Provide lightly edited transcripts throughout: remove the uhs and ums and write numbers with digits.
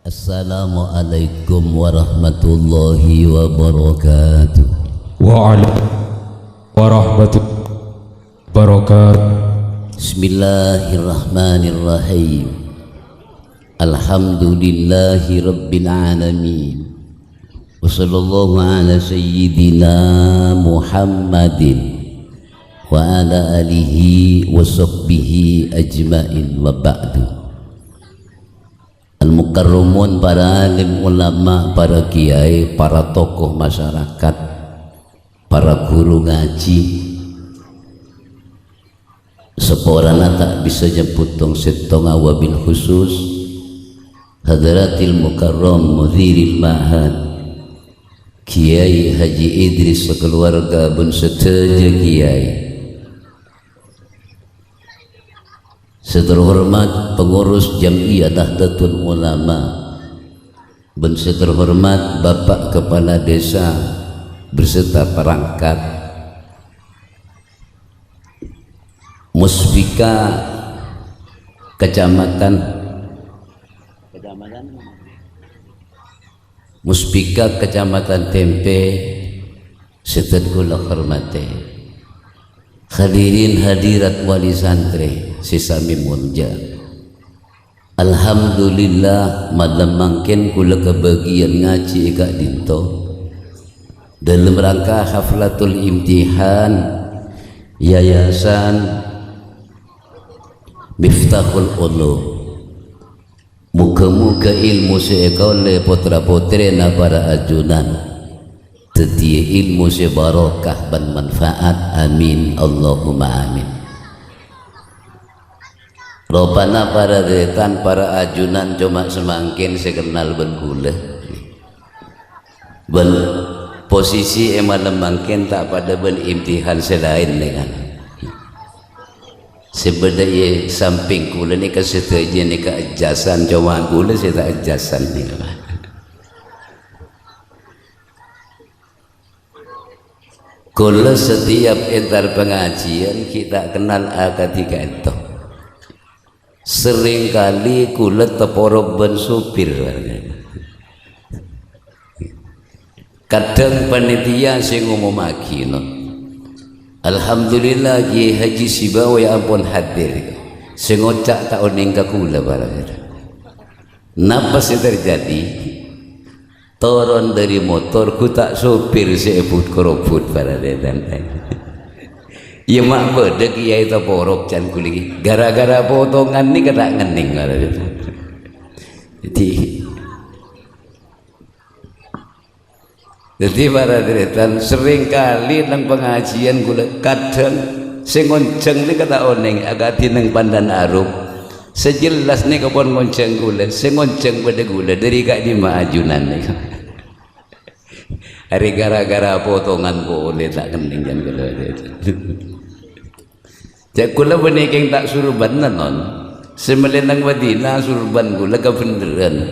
Assalamualaikum warahmatullahi wabarakatuh. Waalaikumsalam warahmatullahi wabarakatuh. Bismillahirrahmanirrahim. Alhamdulillahi rabbil alamin. Wa sallallahu ala sayyidina Muhammadin wa ala alihi wa sahbihi ajmain wa ba'du. Al-mukarramun, para alim ulama, para kiai, para tokoh masyarakat, para guru ngaji, seporana tak bisa nyebut tong setong wabil khusus hadratil mukarram mudhiril ma'had Kiai Haji Idris sekeluarga bun seteja kiai, seterhormat pengurus Jam'iyah Nahdlatul Ulama, ben seterhormat Bapak Kepala Desa berserta perangkat, Muspika Kecamatan Muspika Kecamatan Tempe, setet kula hormati hadirin hadirat wali santri sesami munja. Alhamdulillah malam mangken kula kebagian ngaji Kak Dinto dalam rangka haflatul imtihan Yayasan Miftahul Ulum. Muka-muka ilmu seekole putra putrina para ajunan tetia ilmu sebarokah dan manfaat, amin Allahumma amin. Ropana para detan para ajunan cuma semakin sekenal ben gula ben posisi emang mangkin tak pada ben imtihan selain dengan sebenarnya samping kula ni kesetujuan ni keajasan cuma kula saya tak ajasan ni kula setiap entar pengajian kita kenal ketika itu seringkali kula teporok ben supir kadang panitia sing ngumumaki no. Alhamdulillah Kiai Haji Sibawa ya ampun hadir sengocak tak oning ka kula barang. Napa sih terjadi? Turun dari motor ku tak sopir seebut kerobut para dedan. Ya mak bedek Kiai ta porok can kuli gara-gara potongan ni kada ngening para dedan. Jadi para deretan sering kali nang pengajian gula kadang sing ngonceng ni kata oneng agak tineng pandan arum sejelas ni kapon ngonceng gula sing ngonceng pada gula dari kak di maajunan ni hari gara-gara potongan boleh tak kening kan gula cak gula benikeng tak surban non semelenang Madinah surban gula kebeneran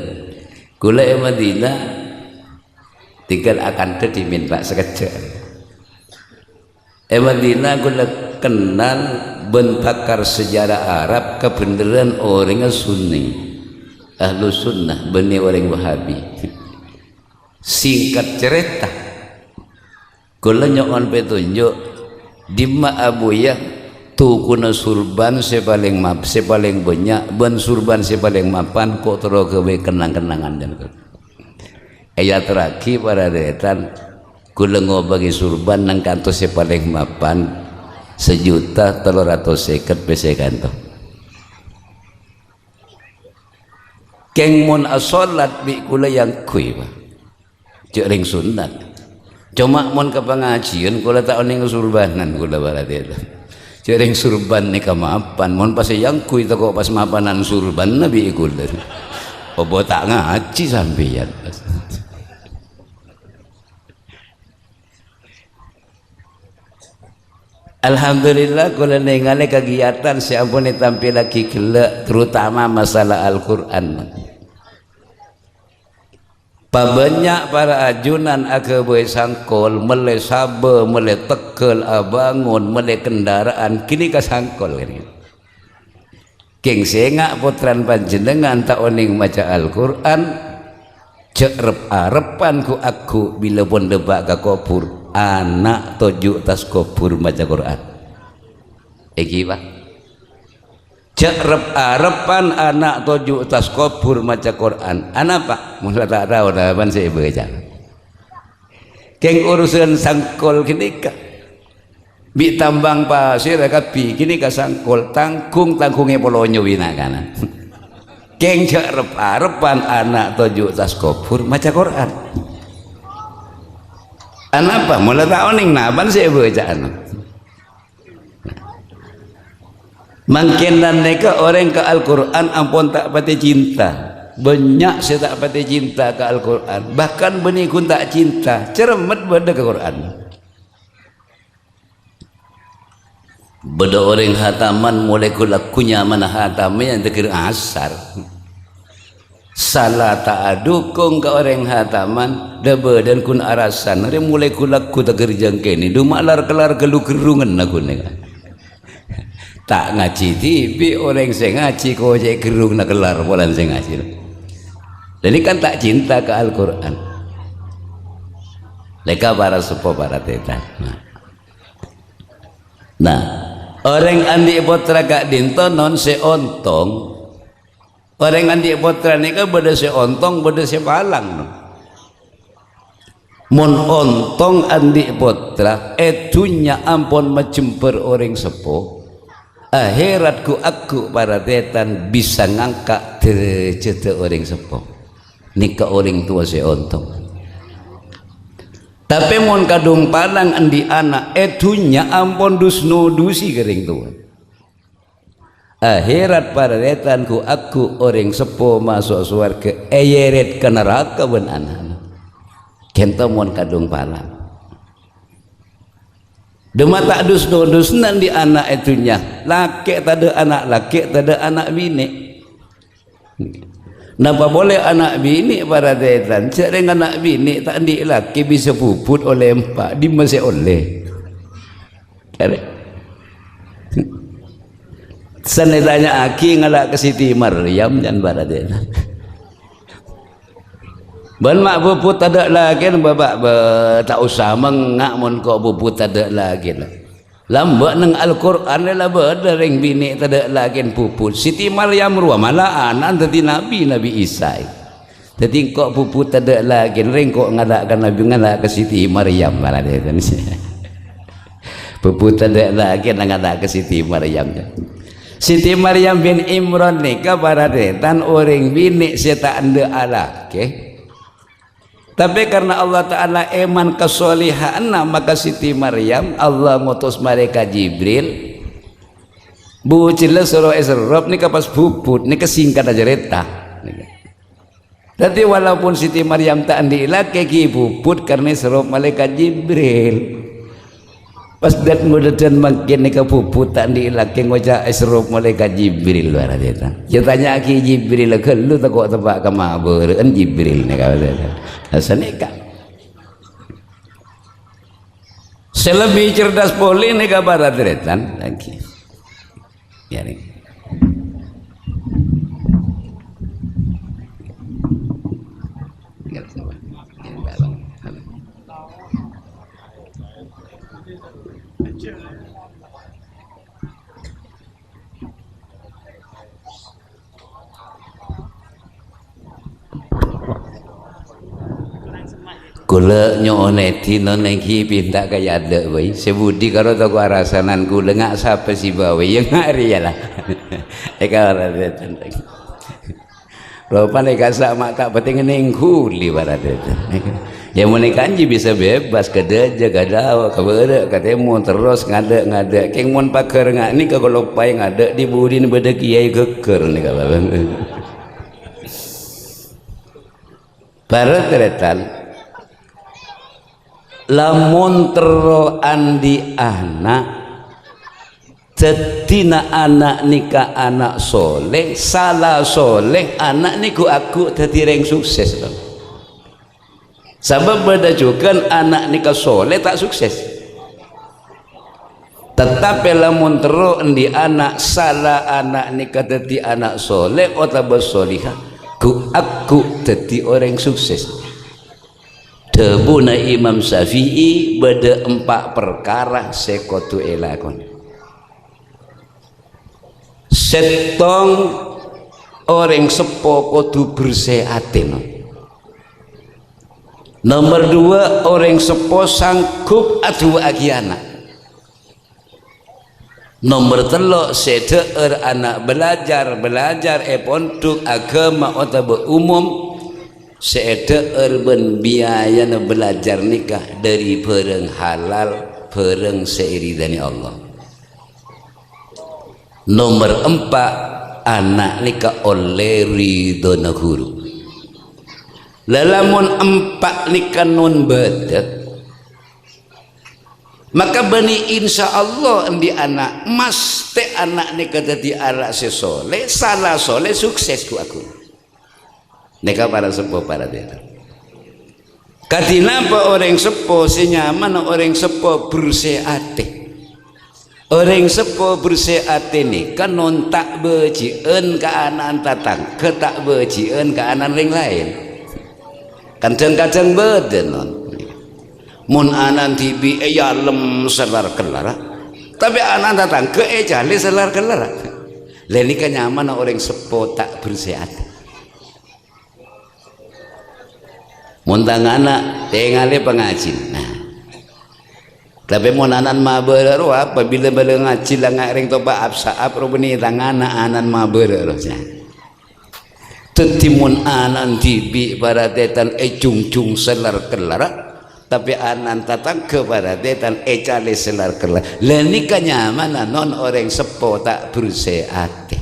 gula Madinah tinggal akan ke diminta sekejap. Madinah gula kenal bentakar sejarah Arab kebenaran orang Sunni, ahlu sunnah, benih orang Wahabi. Singkat cerita, gula nyokon petunjuk di Ma'abuya tu kuna surban sepaling banyak, ben surban sepaling mapan kok terus kewe kenang-kenangan dan ayat terakhir para detan kula ngobagi surban nang kantos paling mapan 1.350.000 pese kanto keng mun asolat bi kula yang kui pak cek ring sunat cuma mun ke pengajian kula tak oning surbanan kula para detan cek ring surban ni kamapan mun pas yang kui tak pas mapanan surban nabi kula obo tak ngaji sampeyan. Alhamdulillah kula ningali kegiatan siampun tampil lagi gelak terutama masalah Al-Qur'an. Pabanyak para ajunan akaboy sangkol mele sabe mele tekel abangun mele kendaraan kini kasangkol ini. Keng sengak potran panjenengan tak oning maca Al-Quran cerep arepan ku aku bila pun debak ka kopur anak tojuk tas kopur maca Quran. Iki pak cerep arepan anak tojuk tas kopur maca Quran. Anak pak mula tak tahu dah pan saya baca. Keng urusan sangkol kenika bi tambang pasir kapi kini ka sangkol tangkungnya polonyo wina kana. Keng cerep arepan anak tojuk tas kopur maca Quran. Anak apa mula tak oning naban saya baca anak. Mungkin dan mereka orang ke Al-Quran ampun tak pati cinta. Banyak saya tak pati cinta ke Al-Quran. Bahkan benih kun tak cinta. Ceremet benda ke Quran. Beda orang hataman mulai kulakunya mana hataman yang terkira asar. Salah tak adukung ke orang hataman. Daba dan kun arasan. Orang mulai kulaku tak kerjang kini. Dumaklar kelar kelu kerungan aku ni. Tak ngaji TV orang saya ngaji kau je kerung nak kelar bulan saya ngaji. Jadi kan tak cinta ke Al-Quran. Leka para supo para teta. Nah, orang andi potra kak dinto non seontong. Orang andi potra ni kan beda seontong beda sepalang. Mon ontong andi potra etunya ampun macemper orang sepo. Akhiratku aku para tetan bisa ngangkat derajat orang sepuh nikah orang tua seontong. Tapi mon kadung palang andi anak etunya ampun dusno dusi kering tua. Akhirat para tetanku aku orang sepuh masuk surga eyeret ke neraka ben anak. Kento mon kadung palang. Dema tak dus-dusnan di anak itunya. Laki tak ada anak laki, tak ada anak bini. Napa boleh anak bini para tetan? Cari anak bini tak di laki bisa puput oleh empat, di masih oleh. Cari. Sana tanya aki ngalak ke Siti Maryam dan para tetan. Ban mak puput ada lagi babak tak usah mengak mon kok puput ada lagi lah. Lambak nang Al-Quran lah beda ring bini ada lagi puput. Siti Maryam ruah malah anak tadi Nabi Isa. Jadi kok puput ada lagi ring kok ngadakkan Nabi ngadak ke Siti Maryam malah dia kan. Puput ada lagi ngadak ke Siti Maryam. Siti Maryam bin Imran nikah para detan orang bini saya tak ada alake. Tapi karena Allah Ta'ala eman kesolihan maka Siti Maryam Allah ngutus mereka Jibril bucillah surah Isra ni kapas puput ni kesingkat aja reta. Tapi walaupun Siti Maryam tak andila keki puput karena surah malaikat Jibril pas dat mudahan makin ni kepuput tak andila ke ngocak Isra malaikat Jibril luar reta. Dia tanya ki Jibril ke lu tak kok tempat kamabur en Jibril ni kata dia. Senika selebih cerdas poli nih kabar adretan lagi ya nih kula nyoneti nonengki pinta kaya ada boy sebudi karo toko arasanan kula ngak sapa si bawe yang ngari ya lah eka radetan ropan eka sak mak tak penting nengkuli baradetan yang menekanji bisa bebas kada jaga dawa kabere katemu terus ngada keng mon pakar ngak ni kalau pai ngada di budin beda kiai geker ni kababang baradetan lamun tero andi anak tetina anak nikah anak soleh salah soleh anak niku aku tadi reng sukses dong. Sebab beda juga anak nikah soleh tak sukses tetapi lamun terus di anak salah anak nikah dadi anak soleh atau bersolihah ku aku dadi orang sukses. Debuna Imam Syafi'i beda 4 perkara sekotu elakon. Setong orang sepo kudu bersehatin. Nomor 2 orang sepo sanggup adu agi anak. Nomor 3 sedeur anak belajar pondok agama atau umum sedeur ben biaya belajar nikah dari bareng halal bareng seiridani Allah. Nomor 4 anak nikah oleh ridho guru. Lalamun 4 nikah nun bedet maka bani insya Allah di anak mas te anak nikah jadi anak sesoleh salah soleh sukses ku aku nikah para sepuh para dia. Kadinapa orang sepuh senyaman orang sepuh berseate. Orang sepo bersehat ini kan non tak bejien ke anak tatang ke tak bejien ke anak ring lain kadang-kadang beden non mun anak tibi lem selar kelara tapi anak tatang ke jali selar kelara leni kenyaman orang sepo tak bersehat mun tang anak tinggalnya pengajin nah tapi mau nanan maber apabila bela ngaji lah ngaring toba absaab robeni tangana anan maber rohnya tetimun anan tibi para detan cung selar kelara tapi anan tatang ke para detan cale selar kelara leni kenyaman non orang sepo tak bersehat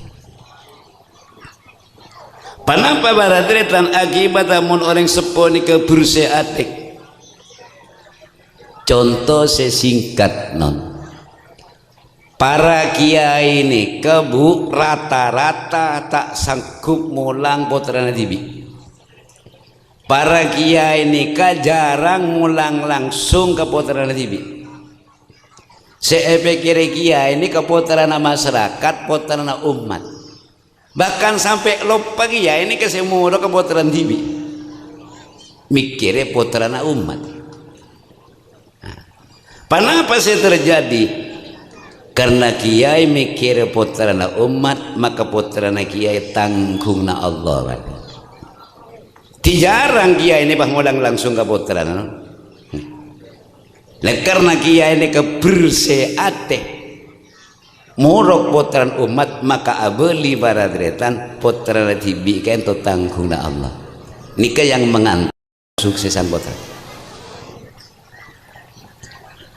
panapa para detan akibat amun orang sepo ni ke bersehat. Contoh sesingkat non para kiai ini kebu rata-rata tak sanggup mulang putra nadibi. Para kiai ini jarang mulang langsung ke putra nadibi. Saya pikir kiai ini ke putra masyarakat, putra umat. Bahkan sampai lupa kiai ini ke semua ke putra nadibi. Mikirnya putra umat. Kenapa sih terjadi? Karena kiai mikir putrana umat maka putrana kiai tanggung na Allah. Jarang kiai ini mulang langsung ke putrana. Karena kiai ini keberseate murok putran umat maka abeli para dretan putrana tibi kan to tanggung na Allah. Nikah yang mengantar suksesan putra.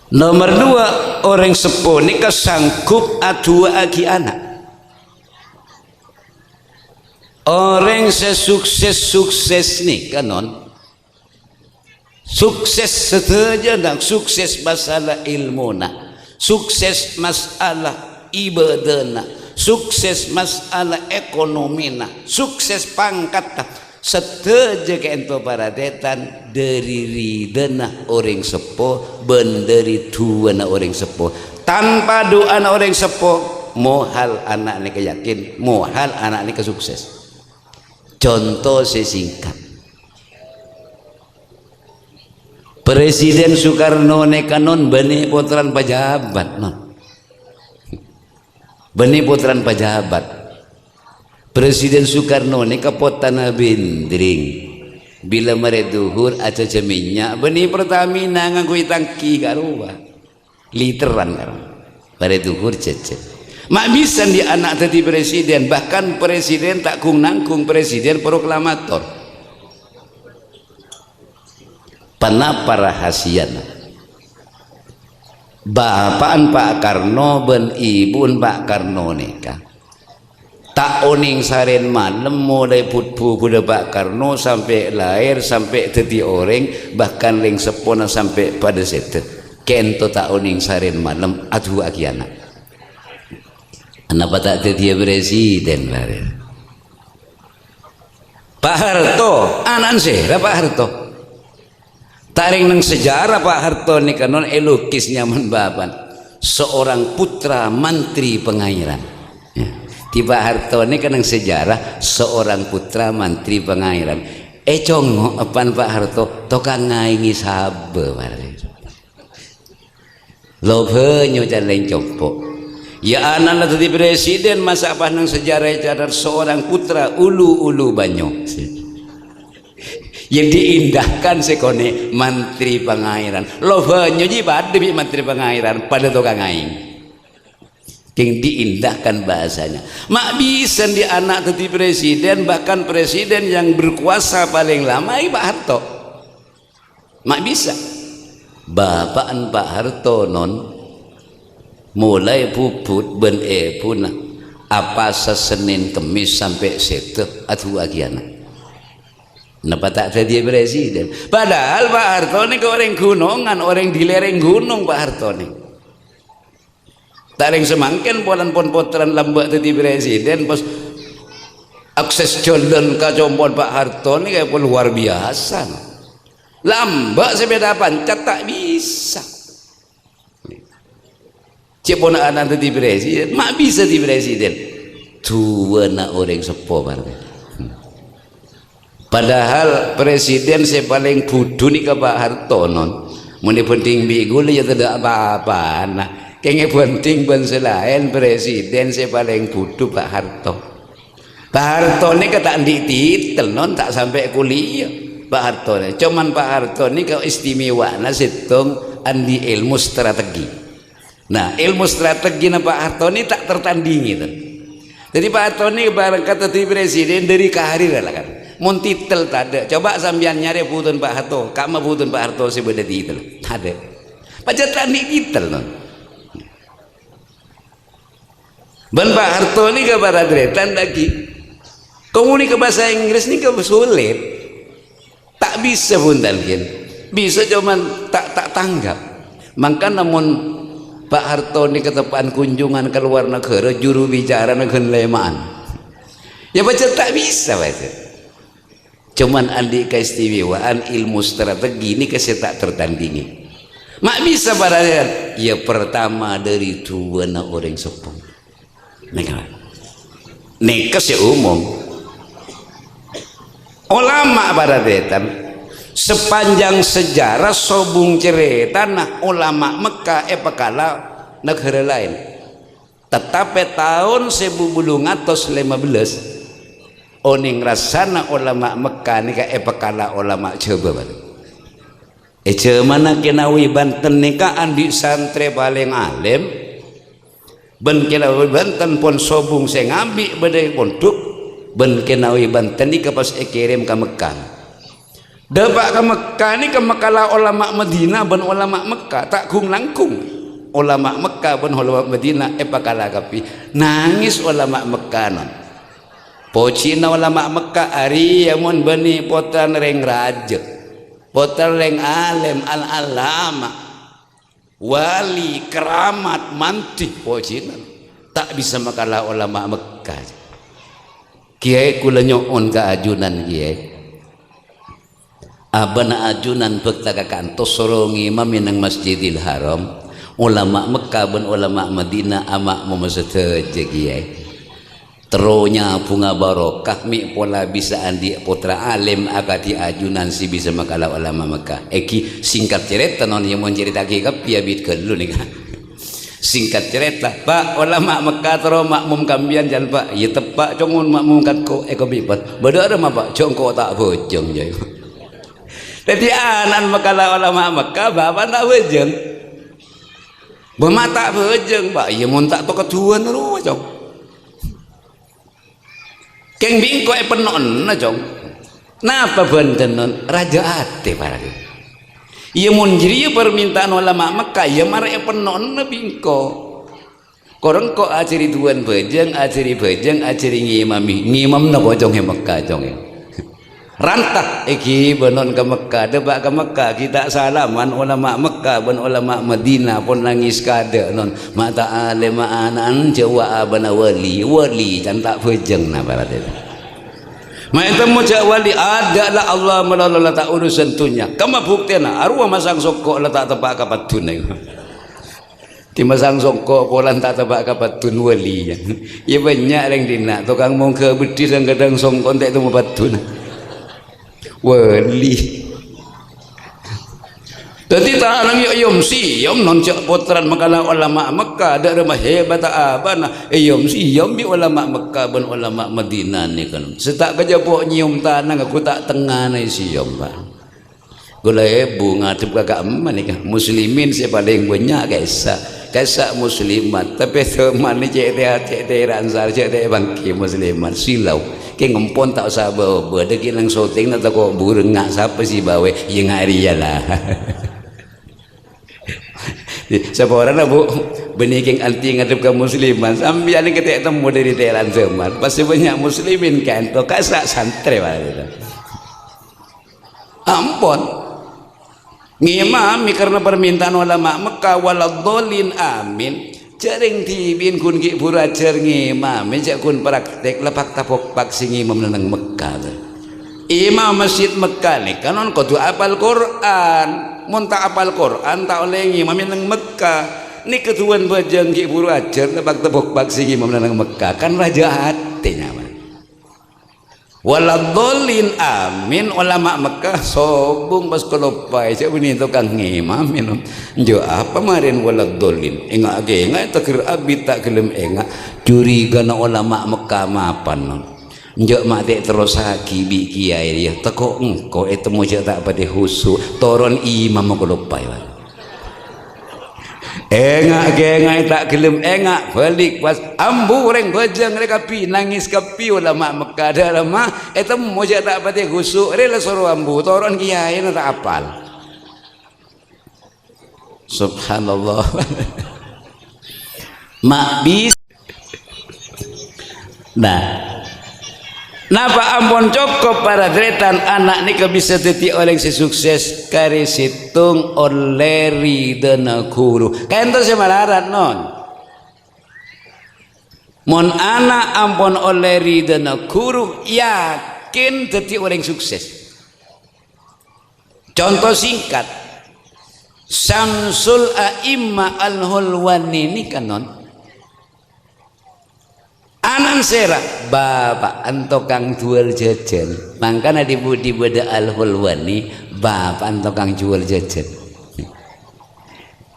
Nomor 2 orang sepuh nikah sanggup adu agi anak. Orang sesukses nih kanon sukses saja dan sukses masalah ilmuna, sukses masalah ibadana, sukses masalah ekonomina, sukses pangkat seteja ke ento para detan dari ridana orang sepo benderi tuana orang sepo tanpa doa orang sepo mohal anak ni keyakin mohal anak ni kesukses. Contoh sesingkat Presiden Soekarno ne kanon bani putran pejabat non bani putran pejabat Presiden Soekarno ni kapotana bindring bila mereduhur aja minyak beni Pertamina nganggo tangki karuwa literan karo mereduhur cecet mak bisa di anak tadi presiden bahkan presiden tak kung nangkung presiden proklamator panapa rahasiana bapaan Pak Karno ben ibun Pak Karno nikah tak oning saren malam mulai putpu kuda Pak Karno sampai lahir sampai jadi orang bahkan ling sepona sampai pada setet kento tak oning saren malam aduh aki anak tak jadi presiden lahir Pak Harto anan sih Pak Harto taring nang sejarah Pak Harto ni kanon elukis nyaman bapan seorang putra mantri pengairan. Ya. Tiba Harto ini kan sejarah seorang putra mantri pengairan. Congo apan Pak Harto tokang ngaingi sabe lo banyo jalan compok ya anak tadi presiden masa apa nang sejarah cadar seorang putra ulu banyo yang diindahkan sekone mantri pengairan lo banyo jibat demi mantri pengairan pada tokang ngaing yang diindahkan bahasanya mak bisa di anak tadi presiden bahkan presiden yang berkuasa paling lama Pak Harto mak bisa Bapak Pak Harto non mulai puput ben puna apa Senin Kemis sampai Sabtu atau agiana kenapa tak jadi presiden padahal Pak Harto ini ke orang gunungan orang di lereng gunung Pak Harto ini tak yang semangkin polan potran lambat jadi presiden pas akses jalan ke jompon Pak Harto ini kayak luar biasa lambat sepeda pancat tak bisa cepona anak di presiden mak bisa di presiden tua nak orang sepo padahal presiden saya paling bodoh ni ke Pak Harto non muni penting bigul ya tidak apa-apa nah kayaknya penting ben selain presiden saya paling bodoh Pak Harto ni kata di titel non tak sampai kuliah Pak Harto ini cuman Pak Harto ini kau istimewa nah situng andi ilmu strategi nah ilmu strategi na Pak Harto ini tak tertandingi tuh. Jadi Pak Harto ini barang kata di presiden dari karir lah kan mun titel tak ada coba sambian nyari putun Pak Harto kamu putun Pak Harto sebeda titel tak ada pajak tandi titel non ban Pak Harto ini ke baradretan lagi komunik ke bahasa Inggris ini ke sulit tak bisa pun talkin bisa cuman tak tanggap maka namun Pak Harto ini ketepaan kunjungan ke luar negara juru bicara negara lemaan ya baca tak bisa baca cuman andi keistimewaan ilmu strategi ini saya tak tertandingi mak bisa padahal ya pertama dari dua orang sepung nikah ya umum ulama pada detan sepanjang sejarah sobung cerita nah ulama Mekah pakala negara lain tetapi tahun 1815 oning rasana ulama Mekah ni ka pakala ulama coba mana kenawi Banten nikah andi santri paling alim ben kenawi Banten pun sobung saya ngambil badai pondok ben kenawi Banten ni pas kirim ke Mekah dapat ke Mekah ni ke Mekah ulama Madinah ben ulama Mekah tak kung langkung ulama Mekah ben ulama Madinah pakala kapi nangis ulama Mekah non pocina ulama Mekah ari yamun bani potan reng raja potan reng alim al-alama wali keramat mantik pocina tak bisa makalah ulama Mekah kiai kula nyoon ka ajunan kiai abana ajunan bekta kantos sorongi mami nang Masjidil Haram ulama Mekah ben ulama Madinah amak mu masete kiai teronya bunga barokah mi pola bisa andi putra alim akati ajunan si bisa makalah ulama Mekah eki singkat cerita non yang mau cerita ki kapi abit kelu nih singkat cerita Pak ulama Mekah terus makmum kambian jangan Pak ya tepak congon makmum kat ko bibat beda ada Pak congko tak bojong jadi jadi anan makalah ulama Mekah bapak tak bojong bermata bojong Pak ya mun tak to keduan lu cong keng bingko penon na cong napa banten raja ate para ia munjiri permintaan ulama Mekah ya marah penon bingko korang kok aciri tuan bejeng aciri ngimam na bojong Mekah jong rantah iki benon ke Mekah debak ke Mekah kita salaman ulama Mekah ben ulama Madinah pun nangis kada non mata alim anan jawa abana wali cantak bejeng na barat Maita muja wali adalah Allah melalui letak urusan tunya. Kamu buktinya arwah masang sokok letak tepak kapat tunai. Timasang songkok polan tak tebak kapatun wali ya. Ya banyak yang dina tukang mau ke bedi dan kadang songkok tak itu mapatun wali. Jadi tanang yom siyom non cak potran makalah ulama Mekah ada rumah hebat abana yom siyom bi ulama Mekah ban ulama Madinah ni kan. Setak kerja pok nyium tanang aku tak tengah ni siyom bang. Gula hebu ngadep kakak emak ni kan. Muslimin saya paling banyak kaisa muslimat tapi teman ni cek dia ransar cek dia bangki muslimat silau ke ngempon tak usah bawa deki nang syuting nak tak kok burengak siapa sih bawe yang hari lah. Siapa orang lah bu beniking anti ngadep ke musliman sambil ada ketik temu dari teran zaman pasti banyak muslimin kan to kaisa santri lah ampun ngimami karena permintaan ulama Mekah waladhdallin amin jaring tibin kun ki buracer ngimami jak kun praktek lepak tapok pak sing imam nang Mekah imam masjid Mekah ni kanon kudu apal Quran mun tak apal Quran tak oleh ngimam nang Mekah ni ketuan bajang ki buracer lepak tapok pak sing imam nang Mekah kan raja hatinya waladhdallin amin ulama Mekah sobung pas kelopai cak bini tukang ngimam minum jo apa marin waladhdallin engak ge engak takir abi tak gelem engak curiga na ulama Mekah mapan non jo mak dek terus haki bi kiai dia teko engko itu mo tak pada husu toron imam kelopai engak gengak tak gelem engak balik pas ambu orang bajang mereka pi nangis kapi ulama Mekah dalam mah eta moja tak pati khusuk rela suruh ambu toron kiai na tak apal subhanallah mak bis nah napa ampun cukup para dretan anak ni bisa teti oleh si sukses kari situng oleh ridana guru kento si malarat non mon anak ampun oleh ridana guru yakin teti oleh sukses. Contoh singkat Samsul A'imma Al-Hulwani ini kan non anan sera bapak antokang jual jajan makanya di beda Al-Hulwani bapak antokang jual jajan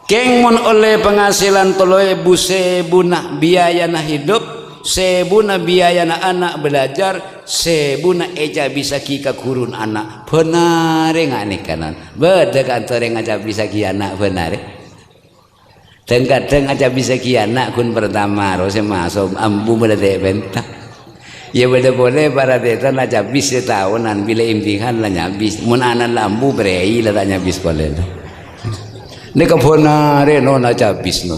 keng mon oleh penghasilan toloe bu sebuna biaya na hidup sebuna biaya na anak belajar sebuna eja bisa kika kurun anak benar nggak nih kanan beda kantor yang aja bisa ki anak benar kadang aja bisa ki anak kun pertama harus masuk ambu berada bentah ya boleh para detan aja bisa tahunan bila imtihan lah nyabis mun anak lambu berei lah nyabis boleh ini kebenaran non aja bis non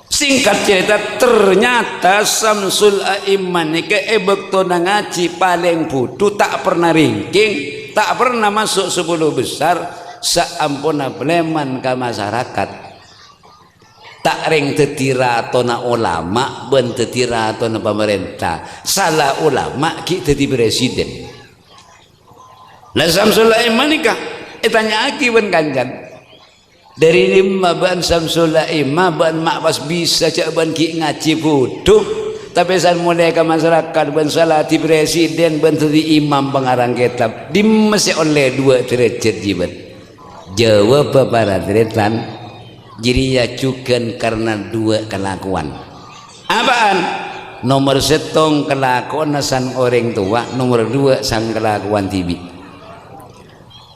singkat cerita ternyata Samsul A'imah ini keebek tona ngaji paling butuh tak pernah ringking tak pernah masuk 10 besar seampuna pleman ke masyarakat tak ring tetira tona ulama ben tetira tona pemerintah salah ulama kita di presiden lah Samsul A'imah nikah tanya aki ben kanjan dari 5 ban Samsul A'imah ban mak pas bisa cak ban ki ngaji butuh tapi san mulai ke masyarakat ban salah di presiden ban tadi imam pengarang kitab di masih oleh 2 derajat jibat jawab para dretan jadi ya cukan karena 2 kelakuan apaan nomor 1 kelakuan sang orang tua nomor 2 sang kelakuan tibi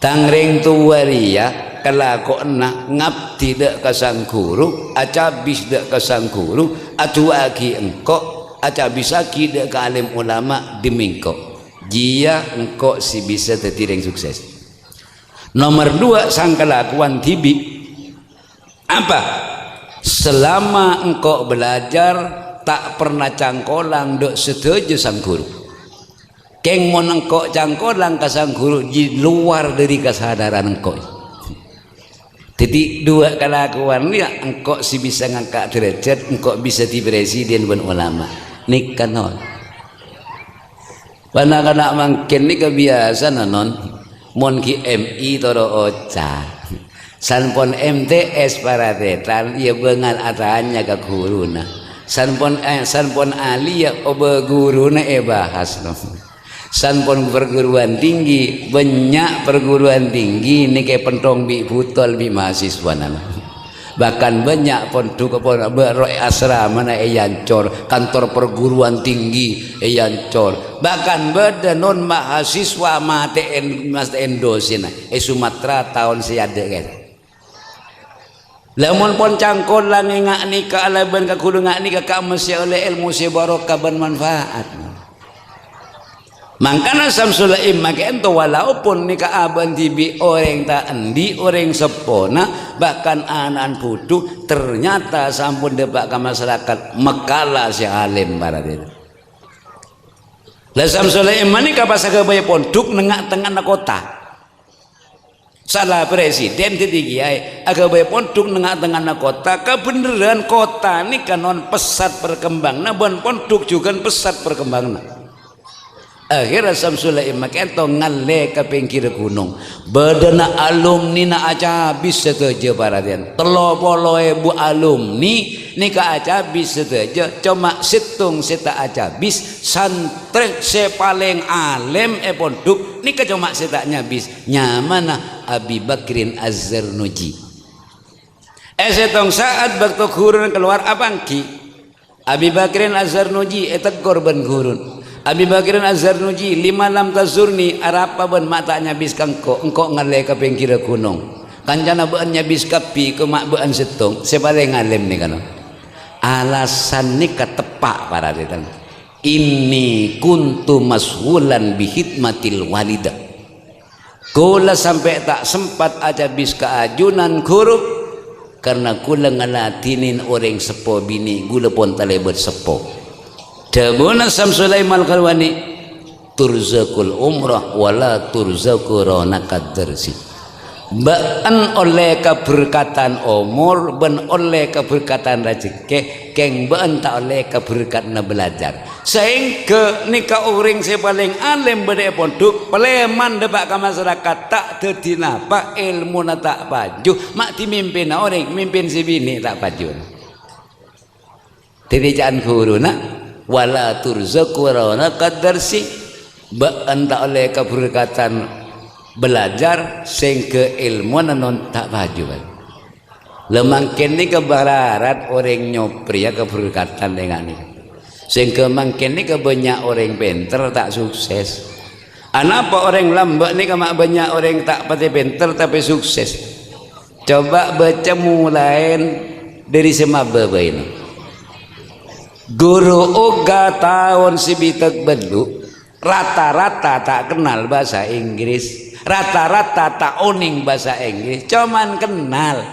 tangring tua ria kelakuan ngap tidak ke sang guru acabis tidak ke sang guru atu aki engkau acabis aki tidak ke alim ulama dimingkok jia engkau si bisa tertireng sukses nomor 2 sang kelakuan tibi apa selama engkau belajar tak pernah cangkolang dok setuju sang guru keng mon engkau cangkolang ke sang guru di luar dari kesadaran engkau jadi 2 kelakuan ya engkau si bisa ngangkat derajat engkau bisa di presiden dan ulama nikah non kanak-kanak mungkin ni kebiasaan non mon ki MI toro oca Sanpon MTS para tetan ia bengal atanya ke guruna. Sanpon alia oba guruna bahas no. Sanpon perguruan tinggi banyak perguruan tinggi ni kayak pentong bi putol bi mahasiswa nana. Bahkan banyak pondok beroi asrama na yancor, kantor perguruan tinggi yancor. Bahkan beda non mahasiswa maten mas endosina Sumatera tahun siade kan. Lamun pon cangkol lang ngak ni ka alaban ka kudu ngak ni ka masya oleh ilmu si barokah ban manfaat. Mangkana Samsul Imam ento walaupun ni ka aban tibi orang tak endi orang sepona bahkan anak putu ternyata sampun debak ke masyarakat mekala si alim barat itu. Lah Samsul Imam ni ka pasal ke bayi pondok nengak tengah kota. Salah presiden tadi kiai agak bayi pondok nengak tengah kota kebenaran kota ni kan non pesat perkembang nah bon pondok juga pesat perkembang nah. Akhirnya Samsul Imam ento ngale ke pinggir gunung badana alumni na aja bisa saja paradian 30.000 alumni ni ka aja bisa saja cuma situng sita aja bis santri se paling alim pondok ni ka cuma sitanya bis nyamana Abi Bakrin Az-Zarnuji setong saat waktu gurun keluar abangki Abi Bakrin Az-Zarnuji tegur ben gurun Abi Bakrin Az-Zarnuji 5 lam tazurni arapa ben matanya bis kangko engko ngale ke pinggir gunung kancana beun nyabis kapi ke mak beun setong sepaling alim ni kana alasan ni ketepak para tetan ini kuntu mashulan bihidmatil walidah kula sampai tak sempat aja bis keajunan guru karena kula ngalatinin orang sepo bini gula pun talebet sepo Dabuna Samsulaiman Al-Khalwani turzakul umrah wala turzakul nakadarsi baan oleh keberkatan umur ben oleh keberkatan rezeki keng baan tak oleh keberkatan belajar sehingga nikah orang saya paling alim bade pondok peleman debak ke masyarakat tak dadi napa ilmu na tak baju mak dimimpin orang mimpin si bini tak baju titijan guru nak wala turzaku rawana kadarsi baan tak oleh keberkatan belajar sehingga ilmu non tak baju lemangkin ni kebararat orang nyopri ya keberkatan dengan ini sehingga mangkin ni kebanyak orang pinter tak sukses anapa orang lambat ni kemak banyak orang tak pati pinter tapi sukses coba baca mulain dari semaba ini guru oga tahun sibitek bendu rata-rata tak kenal bahasa Inggris rata-rata tak oning bahasa Inggris cuman kenal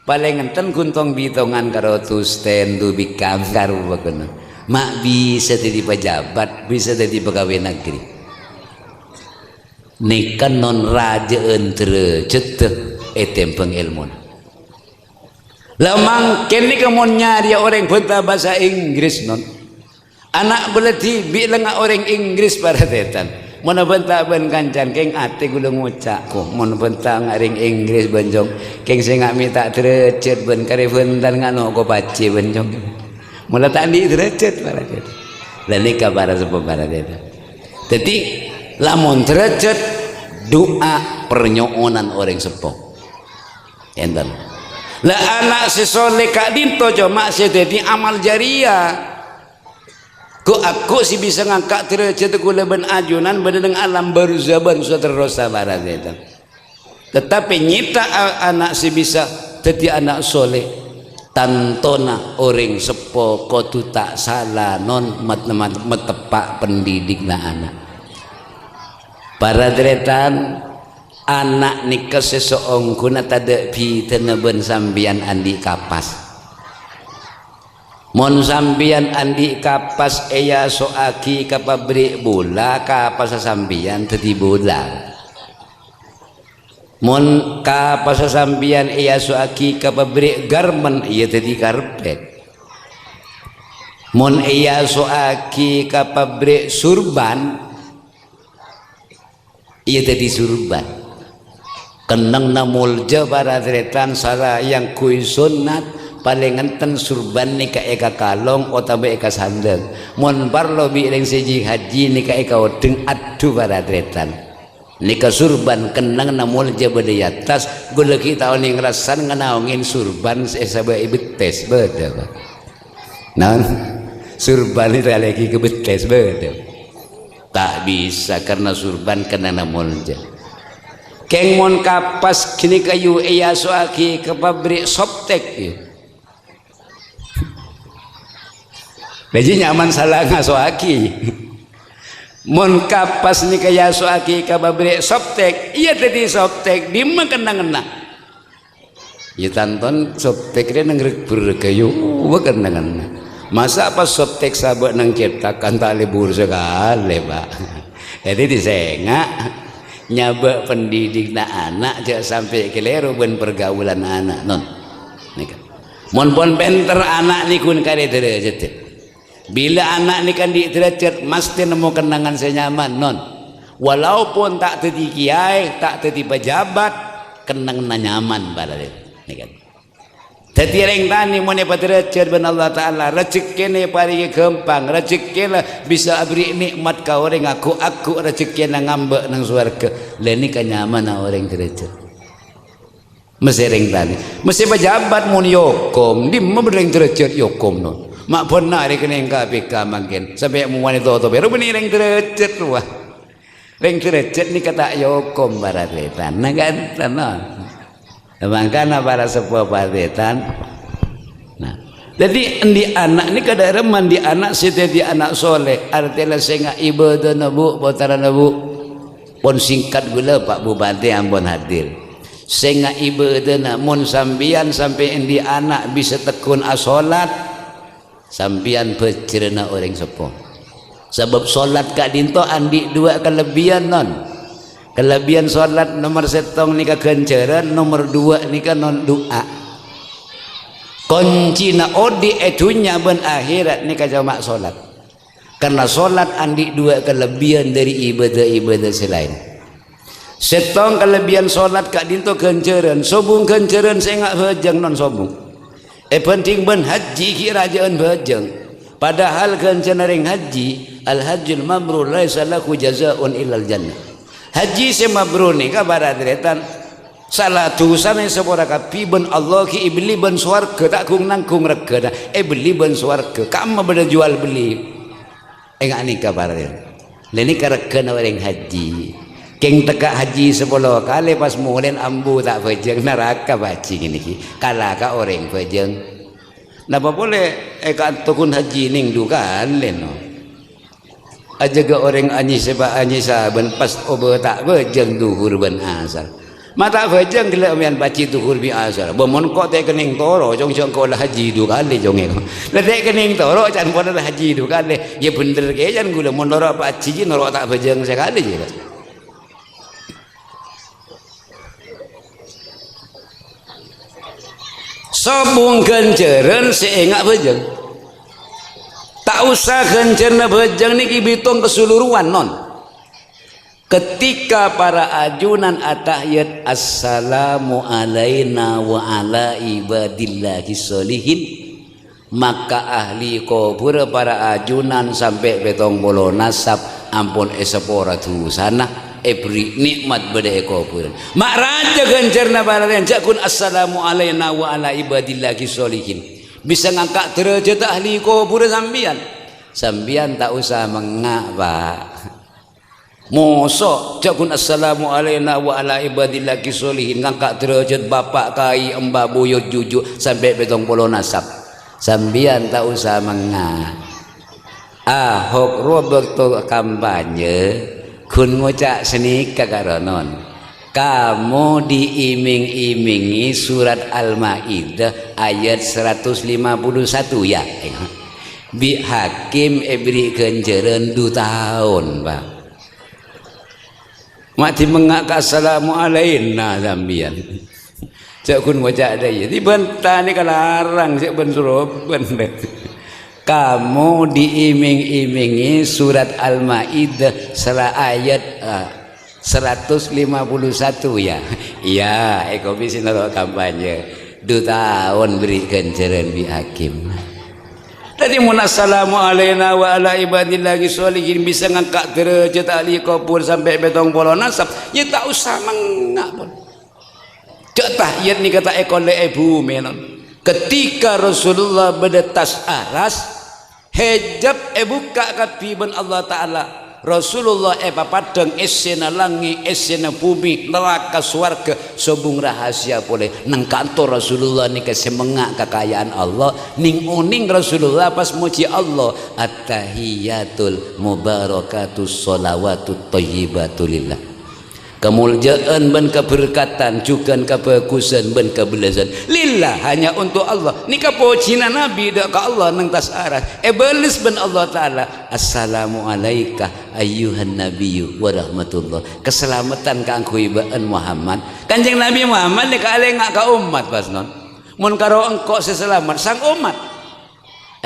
paling enten kuntong bitongan karo tusten tu bikam karo bakuna mak bisa jadi pejabat bisa jadi pegawai negeri nikan non raja entre ceteh tempeng ilmu lemang kini kamu nyari orang benta bahasa Inggris non anak belati bilang orang Inggris pada tetan mana benta ben kancan keng ate gula ngucak ko mana benta ngaring Inggris benjong keng saya ngak minta terecet ben kare bentan ngano ko baca benjong mula tak di terecet pada tetan lalu kabar sebab pada tetan jadi lamun terecet doa pernyonan orang sepuh enten lah anak si soleh kak dinto cuma si jadi amal jariah ku aku si bisa ngangkat derajat kula ben ajunan bedeng alam barzaban saudara barat itu tetapi nyita anak si bisa jadi anak soleh tantona orang sepo kotu tak salah non metepak pendidik na anak para deretan anak nikah seseorang kuna tada pi tenaben sambian andi kapas mon sambian andi kapas eya soaki ka pabrik bola kapas sambian tadi bola mon kapas sambian eya soaki ka pabrik garmen iya tadi karpet mon eya soaki ka pabrik surban iya tadi surban kenang na mulja baradretan sara yang kui sunat paling enten surban ni ka eka kalong otabe eka sandeng mon parlo bi ring siji haji ni ka eka odeng adu baradretan ni ka surban kenang na mulja bade atas gula kita oning rasan nganaongin surban sabe betes bede non surban itu lagi ke betes bede tak bisa karena surban kenang na mulja keng mon kapas kini kayu iya soaki ke pabrik Soptek ya. Beji nyaman salah ngasoaki mon kapas ni kaya soaki ke pabrik Soptek iya tadi Soptek di kena ya tanton Soptek dia nengrek berkayu kena masa apa Soptek sabak nang ciptakan tak libur sekali pak jadi disengak nyaba pendidik na anak jak sampai keliru ben pergaulan anak non mon pon penter anak ni kun kare derajat bila anak ni kan di derajat mesti nemu kenangan senyaman non walaupun tak teti kiai tak teti pejabat kenang na nyaman pada dia ni kan teti reng tani mon apa derajat ben Allah taala rezeki ni paling gampang rezeki lah bisa beri nikmat ka orang aku rezeki nang ngambek nang surga leni ka nyaman na orang derajat mesti reng tani mesti pejabat mun yokom di membereng derajat yokom non mak pernah hari kena KPK makin sampai mu wanita to baru beni reng derajat wah reng derajat ni kata yokom barat letan nah kan non makanya para sepuh padetan nah jadi di anak ni kada reman di anak siti anak soleh artinya senga ibadah nabu botara nabu pon singkat gula Pak Bupati ampun hadir senga ibadah namun sambian sampai di anak bisa tekun asolat sambian bercerna orang sepuh sebab solat kak dinto andi dua kelebihan non kelebihan solat nomor setong ni kegenceran nomor dua ni non doa kunci na odi etunya ben akhirat ni jamak solat karena solat andi dua kelebihan dari ibadah-ibadah selain setong kelebihan solat kak dinto genceran sobung genceran saya ngak bejeng non sobung penting ben haji kirajaan bejeng padahal genceran haji al hajjul mabrur laisa lahu jazaa'un illal jannah haji semabrur ni kabar adretan salah tusan yang sepora kapi ben Allah ki ibli ben swarga tak kung nangkung rega beli ben swarga kamu beda jual beli enggak ni kabar leni karega na orang haji keng teka haji 10 kali pas mulen ambu tak bejeng neraka baci gini ki kala ka orang bejeng napa boleh kan tukun haji ning dukan leno aja ga orang anyi seba anyi saben pas obo tak bejeng duhur ben asar mata bejeng gila mian baci duhur bi asar bomon kok te kening toro jong ko lah haji du kali jong e la te kening toro can pon lah haji du kali ya bener ke jan gula mon loro baci noro tak bejeng sekali je sobung genceran seengak bejeng tak usah gencerna bejeng niki bitung keseluruhan non ketika para ajunan atahiyat assalamu alaina wa ala ibadillahi sholihin maka ahli kubur para ajunan sampai betong bolo nasab ampun esepora sana beri nikmat bade kubur mak raja gencerna baladen jakun assalamu alaina wa ala ibadillahi sholihin bisa ngangkat derajat ahli kubur sambian tak usah mengak pak mosok jakun assalamu alaina wa ala ibadillahi sholihin ngangkat derajat bapak kai mbak buyut jujuk sampai betong polo nasab sambian tak usah mengak Ahok Roberto kampanye kun ngocak seni kagaronon kamu diiming-imingi surat Al-Maidah ayat 151 ya bi hakim beri kenjeran 2 tahun pak mati mengak assalamu alaina zambian cak kun ngocak ada ya di bentah ni kalarang cak ben suroban kamu diiming-imingi surat Al-Maidah ayat 151 ya. Iya, komisi nolak kampanye 2 tahun berikan jalan bi hakim. Tadi munassalamu alaina wa ala ibadillahi sholihin bisa ngangkat derajat ahli kubur sampai betong polo nasab. Ya tak usah mengak pun. Cak tahiyat ni kata ekole ibu menon. Ketika Rasulullah berdetas aras, hijab buka kapi ben Allah Ta'ala. Rasulullah papadang esena langi esena bumi neraka swarga sobung rahasia boleh nang kantor Rasulullah ni kesemengak kekayaan Allah ning uning Rasulullah pas muji Allah at-tahiyatul mubarakatus sholawatut thayyibatulillah. Kemuliaan dan keberkatan juga kebagusan dan kebelasan lillah hanya untuk Allah. Ni kapocina Nabi dak ka Allah nang tas arah balis ben Allah Taala. Assalamu alayka ayyuhan nabiyyu wa rahmatullah. Keselamatan ka engkau ibaan Muhammad. Kanjeng Nabi Muhammad ni ka ale ngak ka umat pas non. Mun karo engkau seselamat sang umat.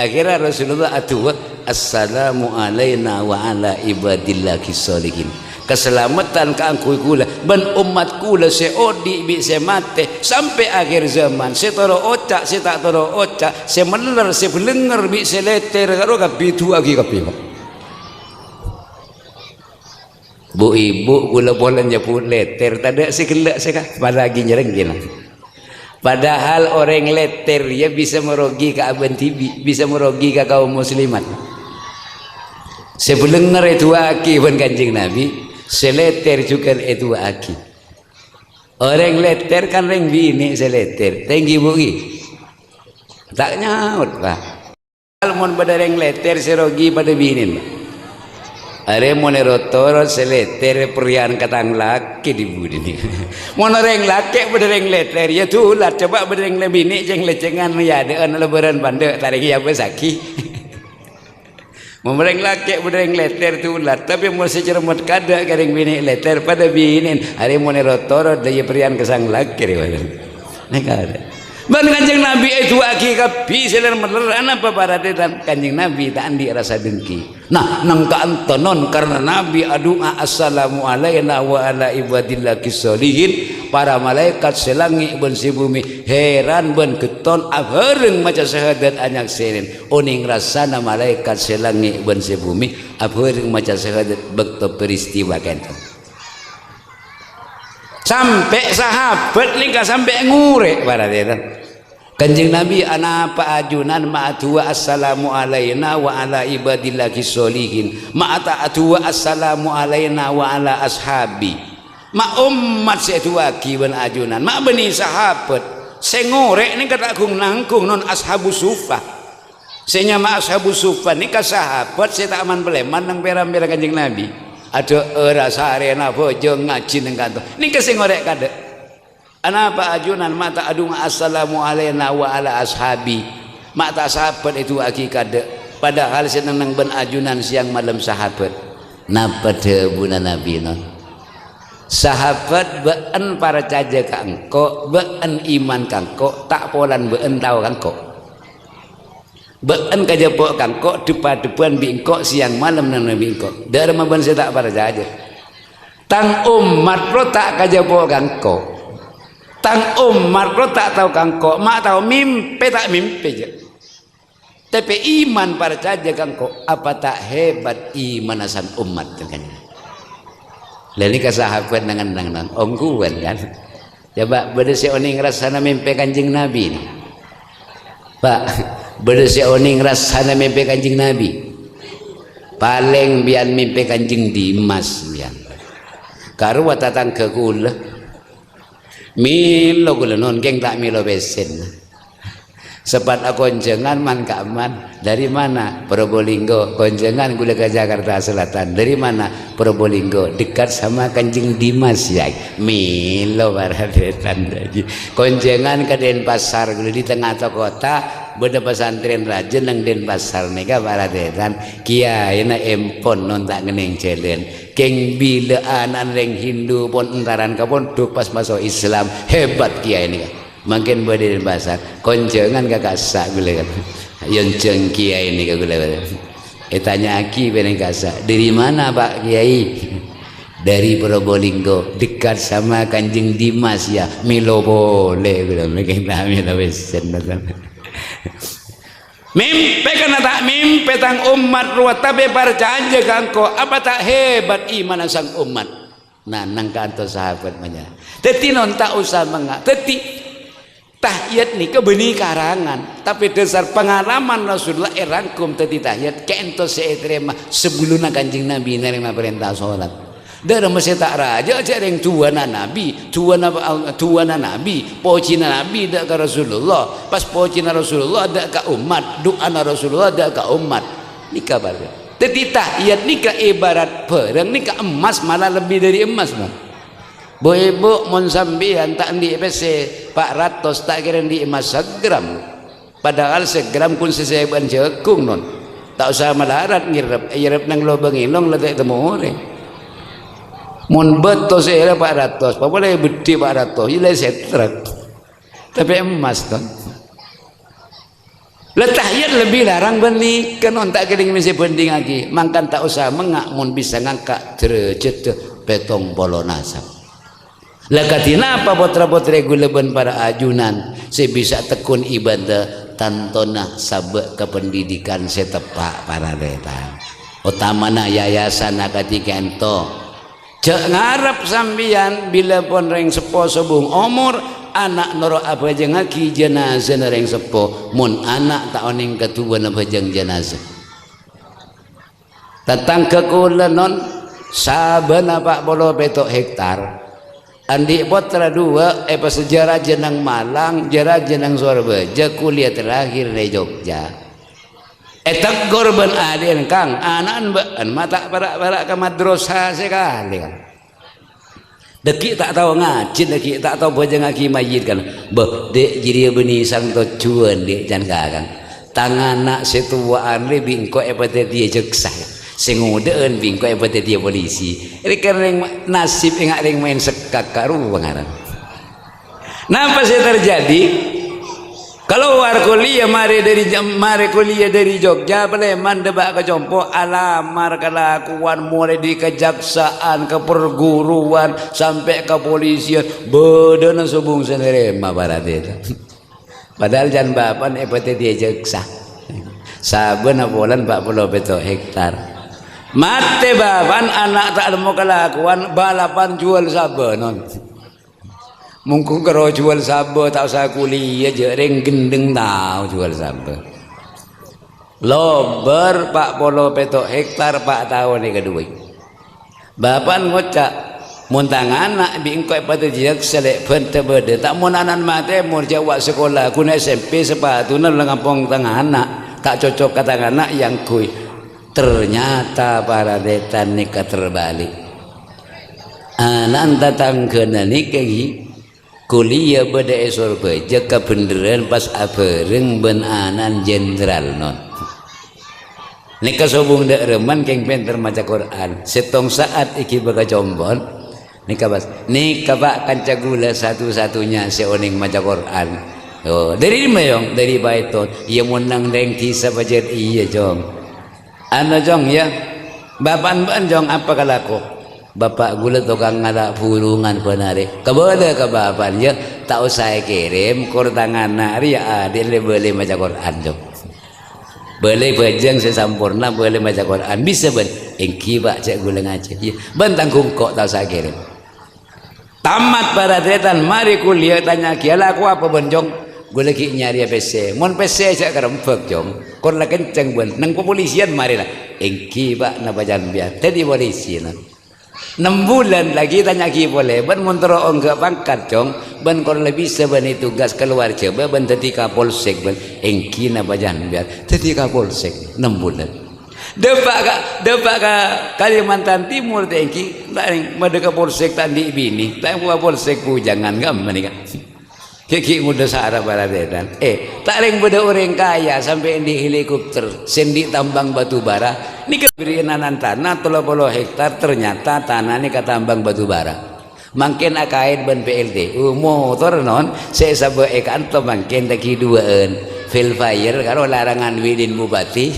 Akhirnya Rasulullah atua assalamu alayna wa ala ibadillahi sholihin. Keselamatan keangkui kula ben umat kula seodi bi se mate sampai akhir zaman se toro ocak se tak toro ocak se meler se belenger bi se leter karo kapitu agi kapi bu ibu kula bolan nyebut leter tada se gelak se kah lagi nyereng gina. Padahal orang leter ya bisa merugi ke aban tibi bisa merugi ke kaum muslimat. Se belenger itu aki pun Kanjeng Nabi seleter juga itu aki. Orang leter kan ring bini seleter tinggi bugi tak nyaut pak. Almon pada ring leter serogi pada binin. Are monerotor seleter perian katang laki di budi ni. Mon ring laki pada ring leter ya tu lah coba pada ring bini jeng lecengan ya ada lebaran bandek tarik ya besaki. Memereng laki bereng leter tu ulat tapi mesti cermat kada kering bini leter pada binin hari monerotor daya perian kesang laki riwayat ni kada ban Kanjeng Nabi itu aki kapi seler meler apa paradetan Kanjeng Nabi tak andi rasa dengki nah nang kaantonon karena Nabi adua assalamu alayna wa ala ibadillahi sholihin para malaikat selangi ben si bumi heran ben keton abareng maca syahadat anyak seren oning rasana malaikat selangi ben si bumi abareng maca syahadat bekto peristiwa kenten sampai sahabat ni sampai ngurek paradetan Kanjeng Nabi anapa ajunan ma'atua assalamu alayna wa ala ibadillahi sholihin ma'ata atua assalamu alayna wa ala ashabi ma umat setuaki ban ajunan ma beni sahabat sengorek ni kata agung nangkung non ashabu sufah senya ma ashabu sufah ni ka sahabat saya tak aman beleman nang pera-pera Kanjeng Nabi ada rasa arena bojo ngaji nang kantor ni kesengorek kada anapa ajunan mata adung assalamu alayna wa ala ashabi mata sahabat itu aki kada padahal senang ben ajunan siang malam sahabat napa debuna Nabi non sahabat beun para caja ka engko beun iman ka engko tak polan beun tau ka engko beun kajepok ka engko depan-depan bi engko siang malam nang nabi engko derma ben saya tak para caja tang umat lo tak kajepok ka engko tang umat lo tak tahu kangko mak tahu mimpi tak mimpi je tapi iman para caja kangko apa tak hebat iman asan umat kan lalu ke sahabat nangan ongguan kan coba berdesi oning rasana mimpi Kanjeng Nabi ni pak berdesi oning rasana mimpi Kanjeng Nabi paling bian mimpi Kanjeng Dimas bian karuwa tatang ke kula milo gula non geng tak milo besen sepat konjengan man kaman dari mana Probolinggo konjengan gula ke Jakarta Selatan dari mana Probolinggo dekat sama Kanjeng Dimas ya milo baradetan lagi konjengan ke Denpasar gula di tengah kota beda pesantren raja nang Denpasar nika baradetan kiai na empon non tak ngeneng celen keng bila anan reng Hindu pon entaran kapon duk pas masuk Islam hebat kiai nika makin beda Denpasar konjengan kakak sak gula kan yang jeng kiai nika gula tanya aki beneng kasa dari mana Pak Kiai dari Probolinggo dekat sama Kanjeng Dimas ya Milo boleh bilang kita Milo wesen mimpi kan tak mimpi tang umat ruat tapi percaya kangko apa tak hebat iman sang umat nah nang kanto sahabat manya teti non tak usah mengak teti tahiyat ni kebeni karangan tapi dasar pengalaman Rasulullah rangkum teti tahiyat kento saya terima sebelum Kanjeng Nabi nerima perintah sholat dari masih tak raja aja yang tuana Nabi tuana Nabi pocina Nabi dak ke Rasulullah pas pocina Rasulullah dak ke umat doa Rasulullah dak ke umat ni kabar teti tahiyat ni ke ibarat perang ni ke emas malah lebih dari emas mah bu mon sambian tak di PC 400 tak kira di emas segram padahal segram kun seseban cekung non tak usah malarat ngirep nang lobang ilong letak temu orang mon beto saya 400 apa boleh beti 400 ile setrak tapi emas kan letahiyat lebih larang benih kan on tak kira mesti penting lagi mangkan tak usah mengak mon bisa ngangkat derajat petong polo nasab lakatina apa potra-potra guleban para ajunan saya bisa tekun ibadah tantona sabek kependidikan setepak para detan utamana yayasan ketika ento cek ngarep sambian bila pun reng sepo sebung umur anak noro apa jeng aki jenazah reng sepo mun anak tak oning ketua apa jeng jenazah tatang kekulanon saben apa bolo betok hektar andi potra dua sejarah jenang Malang sejarah jenang Surabaya kuliah terakhir di Jogja etak korban adin kang anak an mata barak-barak ke madrasah sekali kan deki tak tahu ngaji deki tak tahu baca ngaji mayit kan bah dek jadi benih sang tujuan dek jan kakang tangan nak setuaan lebih kau dia jeksa sing ngudeun bingko ebet dia polisi ini kering nasib ingat ring main sekak karu pangaran napa sih terjadi keluar kuliah mari kuliah dari Jogja Paleman debak ke Compo alamar kelakuan mulai di kejaksaan ke perguruan sampai ke polisian bedana subung sendiri mah barat itu padahal jan bapan ebet dia jaksa saben bulan 40 beto hektar mate baban anak tak ada mau kelakuan balapan jual sabenon mungkin kalau jual sabe tak usah kuliah je ring gendeng tahu jual sabe lober 40 petok hektar 4 tahun ni kedua bapan ngocak muntang anak bingkoi pada jejak selek bente bede tak mau anak mate mau jawab sekolah kuna SMP sepatu nan lengampong tengah anak tak cocok kata anak yang kui ternyata para detan nikah terbalik anak datang ke nikahi kuliah pada Surabaya jaka beneran pas abareng ben anan jenderal non nikah sobung dek reman keng penter maca Quran setong saat iki baga jombon nikah pak kanca gula satu-satunya seoning maca Quran oh dari mayong dari baiton ia menang deng kisah bajet iya jong anu jong ya bapak jong apa kalaku bapak gula tukang ngada pulungan penari keboleh ke bapak ya tak usah kirim kurtangan nari ya adil boleh maca Quran jong boleh bajang sesampurna boleh maca Quran bisa ben engki pak cek gula ngaji ya bentang kungkok tak usah kirim tamat para tretan mari kuliah tanya kiala aku apa benjong gue lagi nyari PC mon PC cek kerempek jong kon lah kenceng ben nang kepolisian mari lah engki pak na bajan biar tadi polisi nah 6 bulan lagi tanya ki boleh ben mon tero enggak pangkat jong ben kon lebih sebani tugas keluar coba ben tadi kapolsek ben engki na bajan biar tadi kapolsek 6 bulan depak ka Kalimantan Timur engki tak made kapolsek tadi bini tak kapolsek pujangan gam menika kiki muda sahara baradedan tak ring beda orang kaya sampai di helikopter sendi tambang batu bara ini keberian tanah 30 hektar ternyata tanah ini katambang batu bara mungkin akait ban PLTU motor non saya sabe kanto mungkin taki duaan fil fire karo larangan widin bupati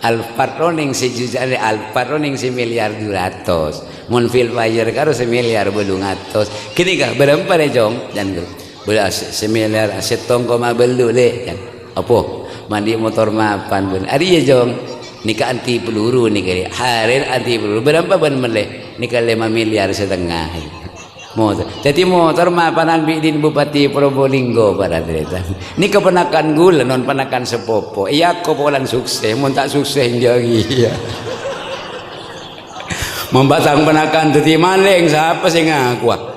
Alphard ning sejujane Alphard ning 1.200.000 mun Filfire karo 1.800.000 kini kah berapa deh jong jan belas 1.7 le kan apa mandi motor mapan bun ari ya jong nikah anti peluru nih kali harir anti peluru berapa ban meleh nikah 5 miliar setengah motor jadi motor mapanan bidin Bupati Probolinggo pada deretan ini kepenakan gula non penakan sepopo iya kopolan sukses mau tak sukses jagi ya membatang penakan teti maling siapa sih ngaku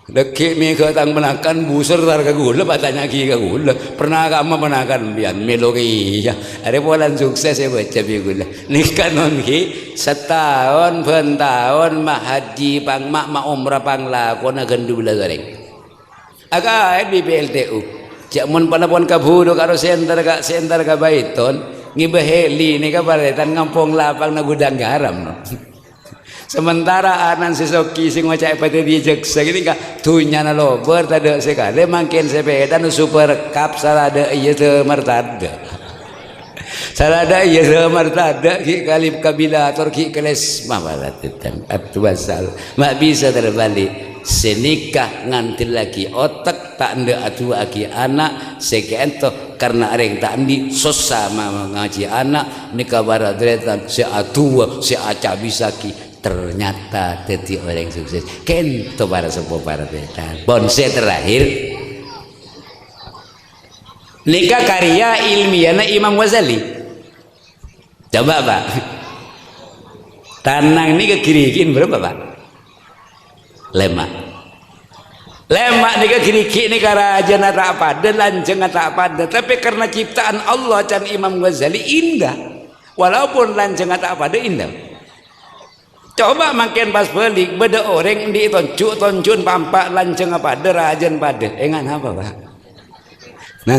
dekik mi ketang penakan busur tar ke gula batanya ki ke gula pernah kamu penakan bian melogi ya ada polan sukses ya baca bi gula nikah non ki setahun pentahun mak haji pang mak umrah pang lakon akan 12 goreng agak di PLTU cak mun panapon kaburu karo senter ka baiton ngibeheli ni ka baretan ngampung lapang na gudang garam no sementara anan sesoki sing ngocak pada dia jeksa gini kak tunya na lober tada sekali makin sepeda nu super cup salada iya te martada salada iya te martada ki kalib kabilator ki keles mabalatitan atu basal mak bisa terbalik senikah ngantil lagi otak tak anda atu aki anak sekento karena areng tak andi sosama ngaji anak nikah baradretan se atua se aca bisaki ternyata teti orang sukses kento para sepuh para betan bonse terakhir nikah karya ilmiahnya Imam Ghazali coba pak tanang ini kekirikin berapa pak lemak ini kekirikin ini karajan tak pada lanjeng tak pada tapi karena ciptaan Allah can Imam Ghazali indah walaupun lanjeng tak pada indah. Coba makin pas balik beda orang di toncun pampak lanceng apa derajan pada engan apa pak nah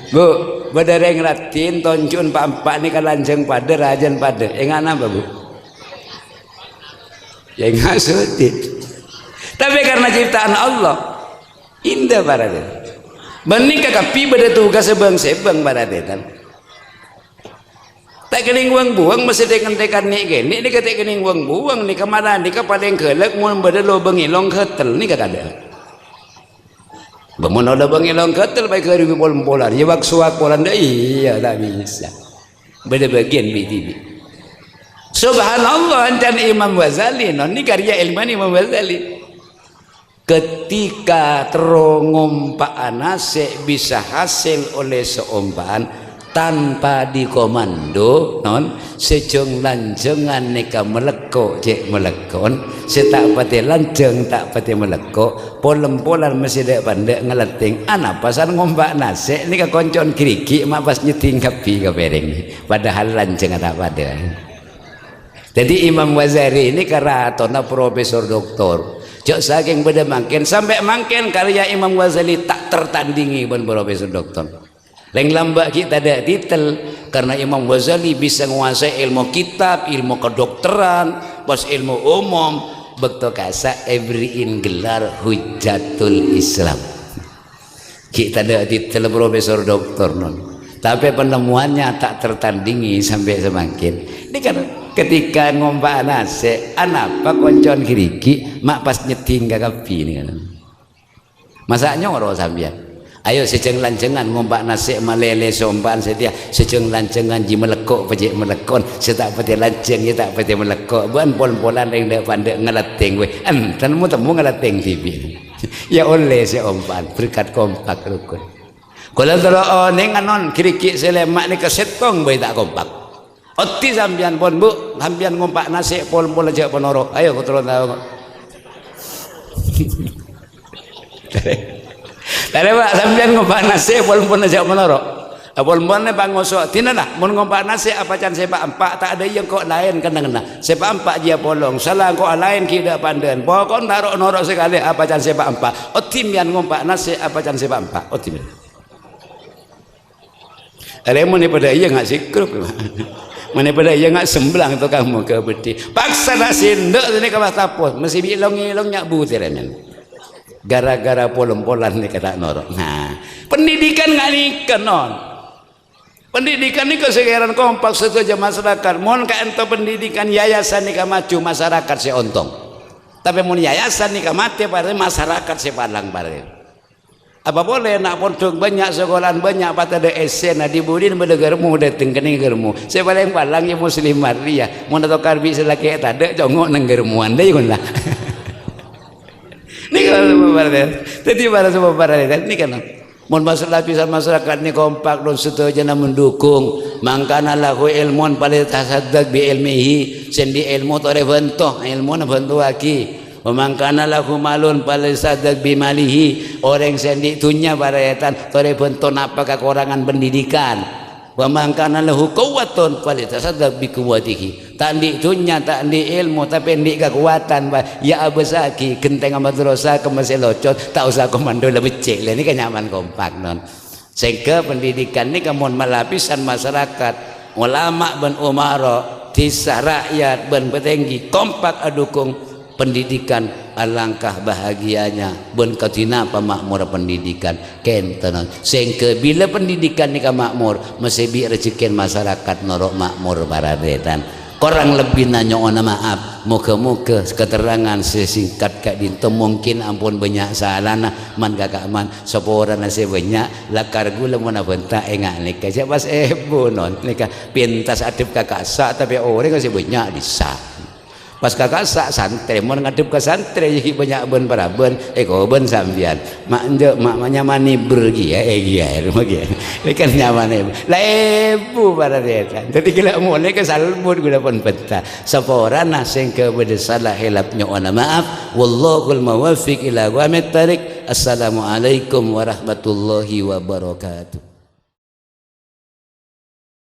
bu beda orang ratin toncun pampak ni kan lanceng pada rajan pada engan apa bu ya enggak sedih tapi karena ciptaan Allah indah para dia menikah kapi beda tugas sebang para dia tak kening uang buang mesti tekan ni gini ni kata kening uang buang ni kemana ni ke paling kelak mun bedelo bengilong ketel ni kada bemun ada bengilong ketel baik hari polar ya wak suak polan dah iya tak bisa beda bagian BTV subhanallah ancan Imam Ghazali non ni karya ilmiah Imam Ghazali ketika terongompak anase bisa hasil oleh seumpaan tanpa dikomando non sejong lanjengan neka melekok cek melekon setak pati lanjeng tak pati melekok polan masih dek pandek ngeleting anak pasan ngombak nase ni koncon kiriki mak pas nyeting kapi ke pereng padahal lanjeng tak pada jadi Imam Ghazali ini karatona profesor doktor jok saking beda makin sampai makin karya Imam Ghazali tak tertandingi pun profesor doktor Leng lambak kita ada titel karena Imam Ghazali bisa menguasai ilmu kitab, ilmu kedokteran, pas ilmu umum, bekto kasa everyin gelar Hujatul Islam. Kita ada titel profesor doktor non. Tapi penemuannya tak tertandingi sampai semakin. Ini kan ketika ngompak nase, anapa koncon kiriki, mak pas nyeting kakapi ini kan. Masa nyoro sambian. Ayo sejeng lancengan ngompak nasi malele sompaan setia sejeng lancengan ji melekok pejek melekon setak peti lanceng ya tak peti melekok buan pol-polan yang dak pandek ngeleting we tanmu temu ngeleting TV ya oleh si ompan berkat kompak rukun kalau terus ning anon kiriki selemak ni kesetong bae tak kompak oti sambian pon bu sambian ngompak nasi pol-pol aja ponoro ayo ko terus tahu Dari pak sambian ngompak nasi pun aja menoro. Pun pangosok tina lah. Mun ngompak nasi apa can sepak empak tak ada yang kok lain kena. Sepak empak dia polong. Salah kok lain kita pandan. Pokok taruh norok sekali apa can sepak empak. Otim yang ngompak nasi apa can sepak empak. Otim. Ada mun pada iya nggak sikrup. Mana pada iya nggak semblang tu kamu ke beti. Paksa nasi ndek ni kawah tapos. Mesti bilong nyak butirannya. Gara-gara polom-polan ni kata norok. Nah, pendidikan nggak nih kenon. Pendidikan ini kesegaran kompak setuju masyarakat. Mohon ka ento pendidikan yayasan nika maju masyarakat si ontong. Tapi mun yayasan nika mati pada masyarakat si palang pada. Apa boleh nak pondok banyak sekolahan banyak pada ada SN di budin berdegarmu dateng kening germu. Saya paling palang ya muslimat dia. Mun atau karbi selaki tak ada jongok nang germuan deh kun lah. Ini kalau semua partai. Jadi pada semua partai ini kan. Mun masalah lapisan masyarakat ni kompak dan setuju na mendukung. Mangkana lahu ilmun paling tasaddaq bi ilmihi. Sendi ilmu tore bentuk ilmu na bentuk lagi. Memangkana lahu malun paling sadak bimalihi orang sendi tunya barayatan tore bentuk apa kekurangan pendidikan. Memangkana lahu kuwatun paling sadak bikuwatihi tandi tunya tandi ilmu tapi ndi kekuatan ya abesaki genteng madrasah ke masih locot tak usah komando lebih cek ini kenyaman kompak non sehingga pendidikan ini kemun melapisan masyarakat ulama ben umara tisah rakyat ben petinggi kompak adukung pendidikan alangkah bahagianya ben katina pamakmur pendidikan kentenan sehingga bila pendidikan ni makmur mesti bi rezekin masyarakat norok makmur baradetan kurang lebih nanyoona maaf muka-muka keterangan sesingkat kak dinto mungkin ampun banyak salana man kakak man sepora nasi banyak lakar gula mana bentak engak nikah siapa sebo non nikah pintas adib kakak sak tapi orang kasih banyak disah pas kakak sak santri mau ngadep ke santri jadi banyak ben paraben kau ben sambian mak nje mak nyamani bergi ya ya rumah dia ikan nyamane lah ibu pada dia jadi kalau mau ni ke salmud gula pun penta sapora nasing ke bersalah hilapnya wana maaf wallahul muwaffiq ila aqwamit thariq assalamualaikum warahmatullahi wabarakatuh.